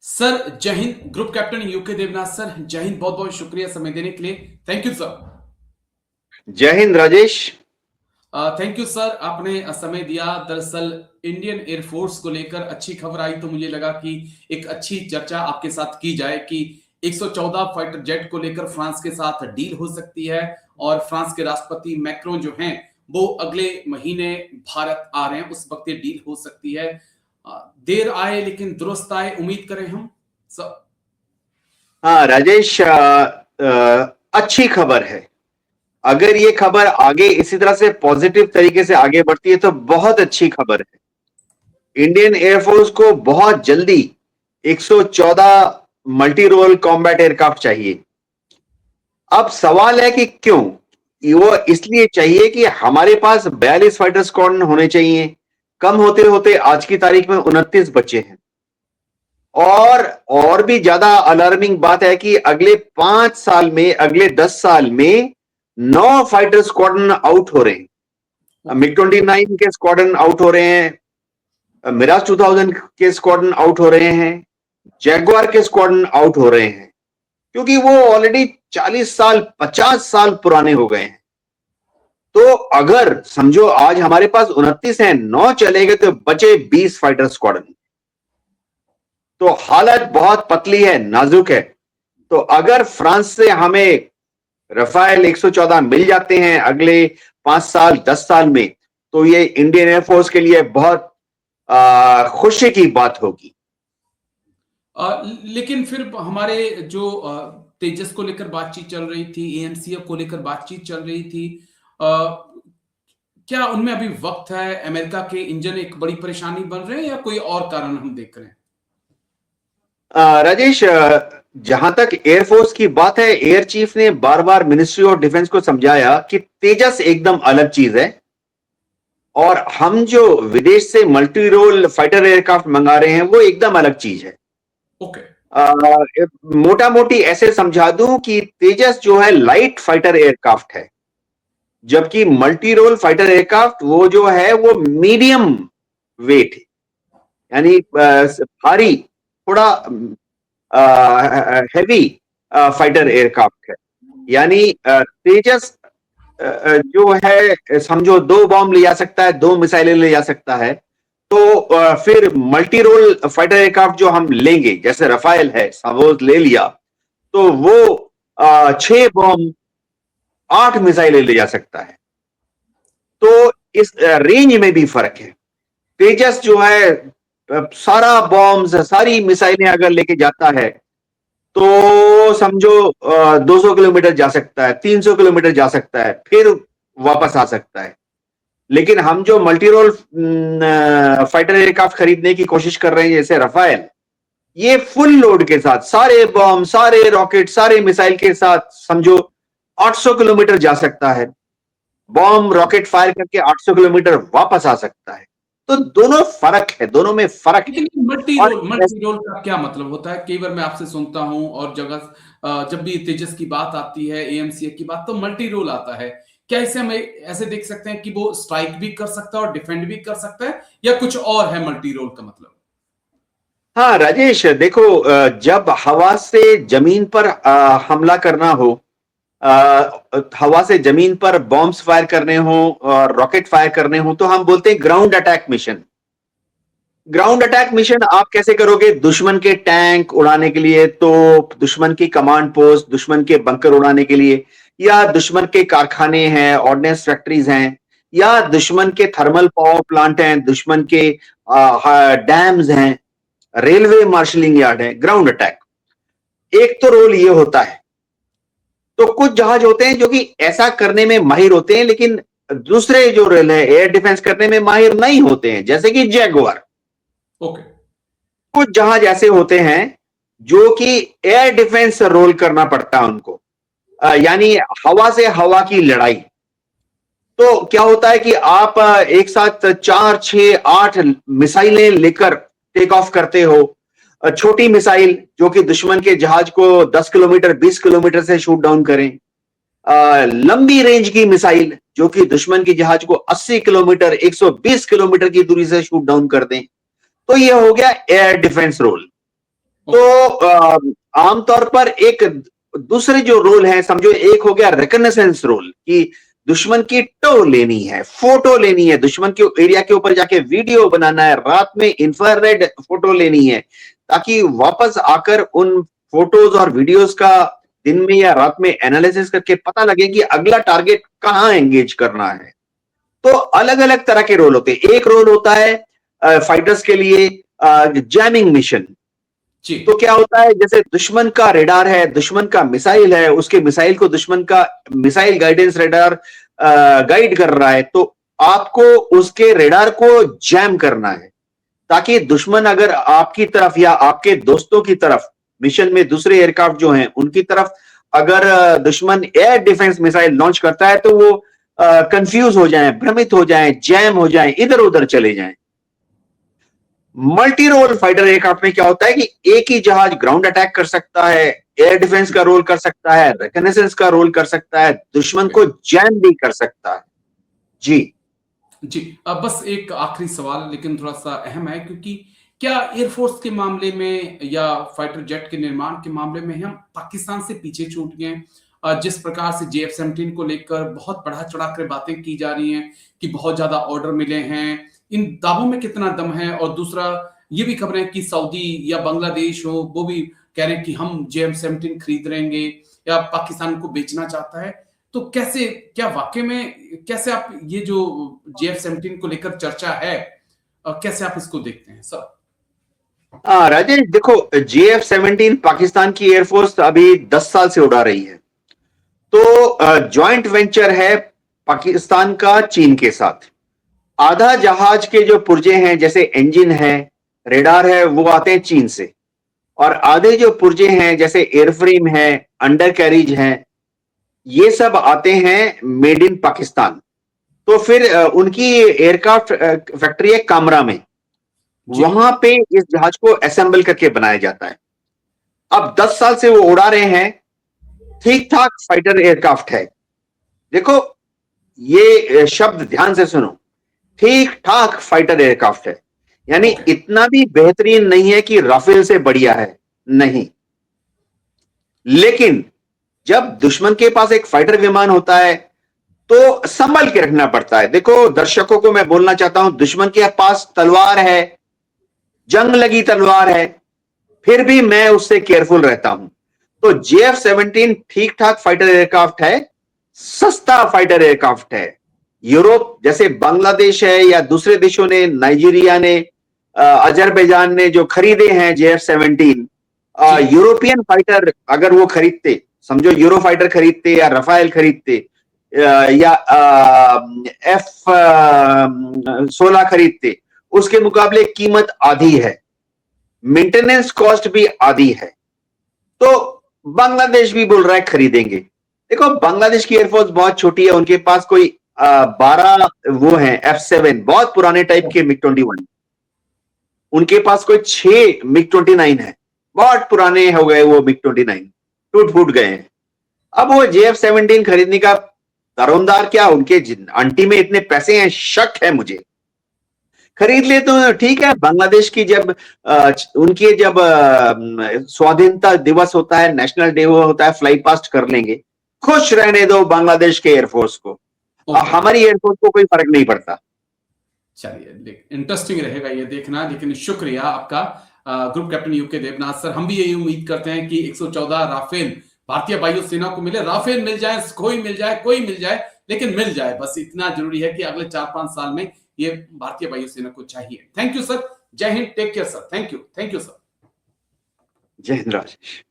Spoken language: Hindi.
सर जय हिंद। Group captain UK Devnath sir, जय हिंद। बहुत बहुत शुक्रिया समय देने के लिए। Thank you sir. जय Hind Rajesh. Thank you sir, आपने समय दिया। दरअसल इंडियन एयरफोर्स को लेकर अच्छी खबर आई तो मुझे लगा कि एक अच्छी चर्चा आपके साथ की जाए कि 114 फाइटर जेट को लेकर फ्रांस के साथ डील हो सकती है और फ्रांस के राष्ट्रपति मैक्रों जो हैं वो अगले महीने भारत आ रहे हैं, उस वक्त ये डील हो सकती है। देर आए लेकिन दुरुस्त आए, उम्मीद करें हम सब। हाँ राजेश, अच्छी खबर है। अगर ये खबर आगे इसी तरह से पॉजिटिव तरीके से आगे बढ़ती है तो बहुत अच्छी खबर है। इंडियन एयरफोर्स को बहुत जल्दी 114 मल्टी रोल कॉम्बैट एयरक्राफ्ट चाहिए। अब सवाल है कि क्यों वो इसलिए चाहिए कि हमारे पास 42 फाइटर स्क्वाड्रन होने चाहिए। कम होते होते आज की तारीख में 29 बचे हैं। और भी ज्यादा अलार्मिंग बात है कि अगले 5 साल में, अगले 10 साल में 9 फाइटर स्क्वाड्रन आउट हो रहे हैं। मिग 29 के स्क्वाड्रन आउट हो रहे हैं, मिराज 2000 के स्क्वाड्रन आउट हो रहे हैं, जैगुआर के स्क्वाड्रन आउट हो रहे हैं, क्योंकि वो ऑलरेडी 40 साल 50 साल पुराने हो गए हैं। तो अगर समझो आज हमारे पास 29 हैं, 9 चले गए तो बचे 20 फाइटर स्क्वाड्रन। तो हालत बहुत पतली है, नाजुक है। तो अगर फ्रांस से हमें रफाल 114 मिल जाते हैं अगले 5 साल 10 साल में, तो ये इंडियन एयरफोर्स के लिए बहुत खुशी की बात होगी। लेकिन फिर हमारे जो तेजस को लेकर बातचीत चल रही थी, एएमसीएफ को लेकर बातचीत चल रही थी, क्या उनमें अभी वक्त है? अमेरिका के इंजन एक बड़ी परेशानी बन रहे हैं या कोई और कारण हम देख रहे हैं? राजेश, जहां तक एयरफोर्स की बात है, एयर चीफ ने बार बार मिनिस्ट्री ऑफ डिफेंस को समझाया कि तेजस एकदम अलग चीज है और हम जो विदेश से मल्टी रोल फाइटर एयरक्राफ्ट मंगा रहे हैं वो एकदम अलग चीज है। ओके। मोटा मोटी ऐसे समझा दूं कि तेजस जो है लाइट फाइटर एयरक्राफ्ट है, जबकि मल्टी रोल फाइटर एयरक्राफ्ट वो जो है वो मीडियम वेट है, यानी भारी, थोड़ा हैवी फाइटर एयरक्राफ्ट है। यानी तेजस जो है समझो 2 बॉम्ब ले जा सकता है, 2 मिसाइलें ले जा सकता है। तो फिर मल्टी रोल फाइटर एयरक्राफ्ट जो हम लेंगे, जैसे रफाल है, सपोज ले लिया, तो वो 6 बॉम्ब 8 मिसाइलें ले जा सकता है। तो इस रेंज में भी फर्क है। तेजस जो है सारा बॉम्ब्स, सारी मिसाइलें अगर लेके जाता है तो समझो 200 किलोमीटर जा सकता है, 300 किलोमीटर जा सकता है, फिर वापस आ सकता है। लेकिन हम जो मल्टी रोल फाइटर एयरक्राफ्ट खरीदने की कोशिश कर रहे हैं, जैसे रफाल, ये फुल लोड के साथ, सारे बॉम्ब, सारे रॉकेट, सारे मिसाइल के साथ समझो 800 किलोमीटर जा सकता है। बॉम्ब रॉकेट फायर करके 800 किलोमीटर वापस आ सकता है। तो दोनों फर्क है, दोनों में फर्क है। लेकिन और मल्टी रोल का क्या मतलब होता है? कई बार मैं आपसे सुनता हूं और जब भी तेजस की बात आती है, एएमसीए की बात, तो मल्टी रोल आता है। क्या इसे हम ऐसे देख सकते हैं कि वो स्ट्राइक भी कर सकता है और डिफेंड भी कर सकता है, या कुछ और है मल्टी रोल का मतलब? हाँ राजेश, देखो, जब हवा से जमीन पर हमला करना हो, हवा से जमीन पर बॉम्ब्स फायर करने हो और रॉकेट फायर करने हो, तो हम बोलते हैं ground attack mission. Ground attack mission आप कैसे करोगे? दुश्मन के टैंक उड़ाने के लिए, तो दुश्मन की कमांड पोस्ट, दुश्मन के बंकर उड़ाने के लिए, या दुश्मन के कारखाने हैं, ऑर्डिनेंस फैक्ट्रीज हैं, या दुश्मन के थर्मल पावर प्लांट हैं, दुश्मन के डैम्स हैं, रेलवे मार्शलिंग यार्ड है। ग्राउंड अटैक एक तो रोल ये होता है। तो कुछ जहाज होते हैं जो कि ऐसा करने में माहिर होते हैं, लेकिन दूसरे जो रोल है एयर डिफेंस करने में माहिर नहीं होते हैं, जैसे कि जैगुआर। ओके। कुछ जहाज ऐसे होते हैं जो कि एयर डिफेंस रोल करना पड़ता है उनको, यानी हवा से हवा की लड़ाई। तो क्या होता है कि आप एक साथ 4, 6, 8 मिसाइलें लेकर टेक ऑफ करते हो। छोटी मिसाइल जो कि दुश्मन के जहाज को 10 किलोमीटर 20 किलोमीटर से शूट डाउन करें, लंबी रेंज की मिसाइल जो कि दुश्मन के जहाज को 80 किलोमीटर 120 किलोमीटर की दूरी से शूट डाउन कर दें। तो यह हो गया एयर डिफेंस रोल। तो आमतौर पर एक दूसरे जो रोल है, समझो एक हो गया रिकग्निशंस रोल कि दुश्मन की टो लेनी है, फोटो लेनी है, दुश्मन के एरिया के ऊपर जाके वीडियो बनाना है, रात में इंफ्रारेड फोटो लेनी है, ताकि वापस आकर उन फोटोज और वीडियोस का दिन में या रात में एनालिसिस करके पता लगे कि अगला टारगेट कहां एंगेज करना है। तो अलग अलग तरह के रोल होते हैं। एक रोल होता है फाइटर्स के लिए जैमिंग मिशन। तो क्या होता है, जैसे दुश्मन का रेडार है, दुश्मन का मिसाइल है, उसके मिसाइल को दुश्मन का मिसाइल गाइडेंस रेडार गाइड कर रहा है, तो आपको उसके रेडार को जैम करना है, ताकि दुश्मन अगर आपकी तरफ या आपके दोस्तों की तरफ मिशन में दूसरे एयरक्राफ्ट जो हैं उनकी तरफ अगर दुश्मन एयर डिफेंस मिसाइल लॉन्च करता है तो वो कंफ्यूज हो जाएं, भ्रमित हो जाएं, जैम हो जाएं, इधर उधर चले जाएं। मल्टी रोल फाइटर एयरक्राफ्ट में क्या होता है कि एक ही जहाज ग्राउंड अटैक कर सकता है, एयर डिफेंस का रोल कर सकता है, रिकग्निशंस का रोल कर सकता है, दुश्मन को जैम भी कर सकता है। जी अब बस एक आखिरी सवाल, लेकिन थोड़ा सा अहम है, क्योंकि क्या एयरफोर्स के मामले में या फाइटर जेट के निर्माण के मामले में हम पाकिस्तान से पीछे छूट गए? जिस प्रकार से JF-17 को लेकर बहुत बढ़ा चढ़ा कर बातें की जा रही हैं कि बहुत ज्यादा ऑर्डर मिले हैं, इन दावों में कितना दम है? और दूसरा ये भी खबरें कि सऊदी या बांग्लादेश हो वो भी कह रहे हैं कि हम JF-17 खरीद लेंगे या पाकिस्तान को बेचना चाहता है। तो कैसे, क्या वाकई में कैसे आप ये जो JF-17 को लेकर चर्चा है, कैसे आप इसको देखते हैं सर? राजेश देखो, JF-17 पाकिस्तान की एयरफोर्स अभी 10 साल से उड़ा रही है। तो जॉइंट वेंचर है पाकिस्तान का चीन के साथ। आधा जहाज के जो पुर्जे हैं, जैसे इंजन है, रेडार है, वो आते हैं चीन से, और आधे जो पुर्जे हैं जैसे एयरफ्रेम है, अंडर कैरिज है, ये सब आते हैं मेड इन पाकिस्तान। तो फिर उनकी एयरक्राफ्ट फैक्ट्री है कामरा में, वहां पे इस जहाज को असेंबल करके बनाया जाता है। अब 10 साल से वो उड़ा रहे हैं, ठीक ठाक फाइटर एयरक्राफ्ट है। देखो, ये शब्द ध्यान से सुनो, ठीक ठाक फाइटर एयरक्राफ्ट है, यानी इतना भी बेहतरीन नहीं है कि राफेल से बढ़िया है, नहीं। लेकिन जब दुश्मन के पास एक फाइटर विमान होता है तो संभल के रखना पड़ता है। देखो, दर्शकों को मैं बोलना चाहता हूं, दुश्मन के पास तलवार है, जंग लगी तलवार है, फिर भी मैं उससे केयरफुल रहता हूं। तो JF-17 ठीक ठाक फाइटर एयरक्राफ्ट है, सस्ता फाइटर एयरक्राफ्ट है। यूरोप जैसे बांग्लादेश है या दूसरे देशों ने, नाइजीरिया ने, अजरबैजान ने जो खरीदे हैं JF-17, यूरोपियन फाइटर अगर वो खरीदते, समझो यूरो फाइटर खरीदते या रफाइल खरीदते या F-16 खरीदते, उसके मुकाबले कीमत आधी है, मेंटेनेंस कॉस्ट भी आधी है। तो बांग्लादेश भी बोल रहा है खरीदेंगे। देखो, बांग्लादेश की एयरफोर्स बहुत छोटी है, उनके पास कोई 12 वो हैं F-7 बहुत पुराने टाइप के MiG-21, उनके पास कोई 6 MiG-29 है, बहुत पुराने हो गए वो MiG-29, टूट फूट गए हैं। अब वो JF-17 खरीदने का दारोमदार क्या, उनके आंटी में इतने पैसे हैं, शक है मुझे। खरीद ले तो ठीक है, बांग्लादेश की जब उनकी जब स्वाधीनता दिवस होता है, नेशनल डे होता है, फ्लाई पास्ट कर लेंगे, खुश रहने दो बांग्लादेश के एयरफोर्स को, हमारी एयरफोर्स को कोई फर्क नहीं पड़ता। चलिए, इंटरेस्टिंग रहेगा ये देखना। लेकिन शुक्रिया आपका group captain UK Devnath sir. हम भी यही उम्मीद करते हैं कि 114 राफेल भारतीय वायुसेना को मिले, राफेल मिल जाए, सुखोई मिल जाए, कोई मिल जाए, लेकिन मिल जाए, बस इतना जरूरी है कि अगले 4-5 साल में ये भारतीय वायुसेना को चाहिए। थैंक यू सर, जय Hind, take care sir, thank you sir. जय हिंद राजेश।